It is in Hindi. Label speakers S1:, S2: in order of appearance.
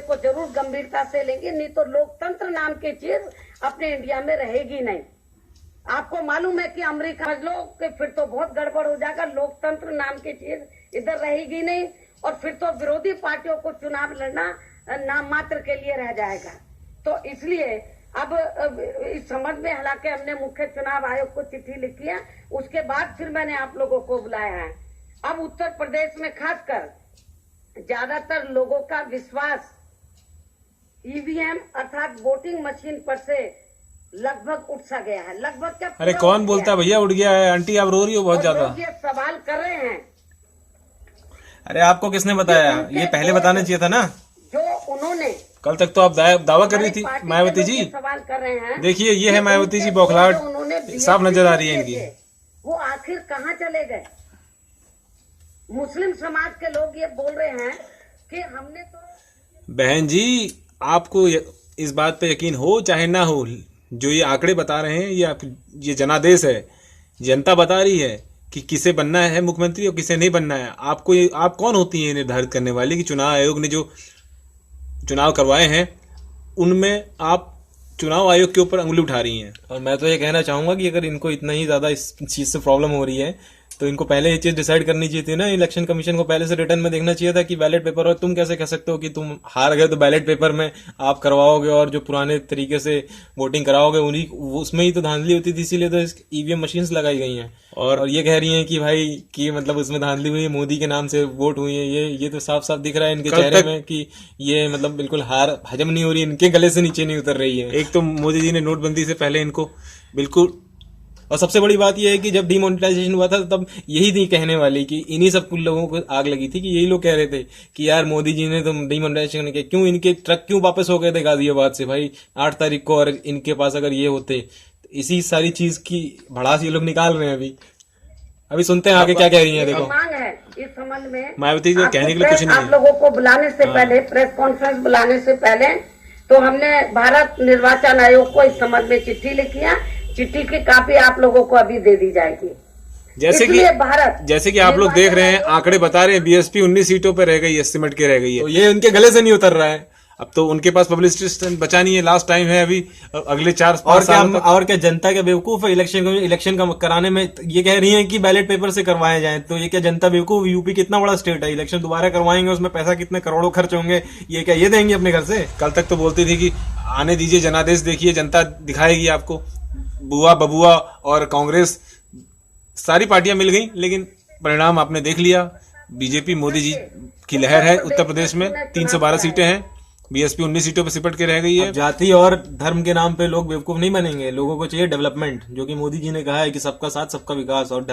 S1: इसको जरूर गंभीरता से लेंगे, नहीं तो लोकतंत्र नाम की चीज अपने इंडिया में रहेगी नहीं। आपको मालूम है कि अमेरिका समझ लो कि फिर तो बहुत गड़बड़ हो जाएगा, लोकतंत्र नाम की चीज इधर रहेगी नहीं, और फिर तो विरोधी पार्टियों को चुनाव लड़ना नाम मात्र के लिए रह जाएगा। तो इसलिए अब इस संबंध में हालांकि हमने मुख्य चुनाव आयोग को चिट्ठी लिखी है, उसके बाद फिर मैंने आप लोगों को बुलाया है। अब उत्तर प्रदेश में खासकर ज्यादातर लोगों का विश्वास ईवीएम अर्थात वोटिंग मशीन पर से लगभग उठ सा गया है। लगभग क्या,
S2: अरे कौन बोलता है भैया उठ गया है? आंटी आप रो रही हो बहुत ज्यादा।
S1: ये सवाल कर रहे हैं।
S2: अरे आपको किसने बताया? ये पहले बताना चाहिए था ना।
S1: जो उन्होंने
S2: कल तक तो आप दावा कर रही थी मायावती जी।
S1: सवाल कर रहे हैं,
S2: देखिए ये है मायावती जी, बौखलाहट साफ नजर आ रही है इनकी।
S1: वो आखिर कहाँ चले गए? मुस्लिम समाज के लोग ये बोल रहे हैं कि हमने तो।
S2: बहन जी आपको इस बात पे यकीन हो चाहे ना हो, जो ये आंकड़े बता रहे हैं ये जनादेश है, जनता बता रही है कि किसे बनना है मुख्यमंत्री और किसे नहीं बनना है। आप कौन होती हैं निर्धारित करने वाली कि चुनाव आयोग ने जो चुनाव करवाए हैं उनमें आप चुनाव आयोग के ऊपर अंगुली उठा रही हैं। और मैं तो ये कहना चाहूंगा कि अगर इनको इतना ही ज्यादा इस चीज से प्रॉब्लम हो रही है तो इनको पहले ये चीज डिसाइड करनी चाहिए थी ना। इलेक्शन कमीशन को पहले से रिटर्न में देखना चाहिए था कि बैलेट पेपर, और तुम कैसे कह सकते हो कि तुम हार गए तो बैलेट पेपर में आप करवाओगे और जो पुराने तरीके से वोटिंग कराओगे उन्हीं उसमें ही तो धांधली होती थी, इसीलिए तो ईवीएम मशीन्स लगाई गई हैं। और ये कह रही हैं कि भाई कि मतलब उसमें धांधली हुई है, मोदी के नाम से वोट हुई है। ये तो साफ साफ दिख रहा है इनके चेहरे में कि ये मतलब बिल्कुल हार हजम नहीं हो रही, इनके गले से नीचे नहीं उतर रही है। एक तो मोदी जी ने नोटबंदी से पहले इनको बिल्कुल, और सबसे बड़ी बात यह है कि जब डिमोनेटाइजेशन हुआ था तब यही थी कहने वाली कि इन्हीं सब कुछ लोगों को आग लगी थी कि यही लोग कह रहे थे कि यार मोदी जी ने तो डिमोनेटाइजेशन किया, क्यों इनके ट्रक क्यों वापस हो गए थे गाजियाबाद से भाई 8 तारीख को, और इनके पास अगर ये होते। इसी सारी चीज की भड़ास ये लोग निकाल रहे हैं। अभी सुनते हैं आगे क्या कह रही है। देखो
S1: मांग है इस संबंध में
S2: मायावती जी कहने के लिए कुछ नहीं।
S1: आप लोगों को बुलाने से पहले, प्रेस कॉन्फ्रेंस बुलाने से पहले तो हमने भारत निर्वाचन आयोग को इस संबंध में चिट्ठी लिखी है। चिट्ठी की कॉपी आप लोगों को अभी दे दी जाएगी।
S2: जैसे कि आप लोग देख रहे हैं आंकड़े बता रहे हैं बीएसपी 19 सीटों पे रह गई है, सिमट के रह गई है। तो ये उनके गले से नहीं उतर रहा है। अब तो उनके पास पब्लिसिटी बचा नहीं है, लास्ट टाइम है अभी अगले 4-5 साल। और क्या जनता क्या बेवकूफ है? इलेक्शन का कराने में ये कह रही है कि बैलेट पेपर से करवाए जाए, तो ये क्या जनता बेवकूफ? यूपी कितना बड़ा स्टेट है, इलेक्शन दोबारा करवाएंगे उसमें पैसा कितने करोड़ों खर्च होंगे, ये क्या ये देंगे अपने घर से? कल तक तो बोलती थी कि आने दीजिए जनादेश, देखिए जनता दिखाएगी आपको। बुआ बबुआ और कांग्रेस सारी पार्टियां मिल गई, लेकिन परिणाम आपने देख लिया। बीजेपी मोदी जी की लहर है उत्तर प्रदेश में, 312 सीटें हैं, बीएसपी 19 सीटों पर सिपट के रह गई है। जाति और धर्म के नाम पे लोग बेवकूफ नहीं बनेंगे, लोगों को चाहिए डेवलपमेंट, जो कि मोदी जी ने कहा है कि सबका साथ सबका विकास। और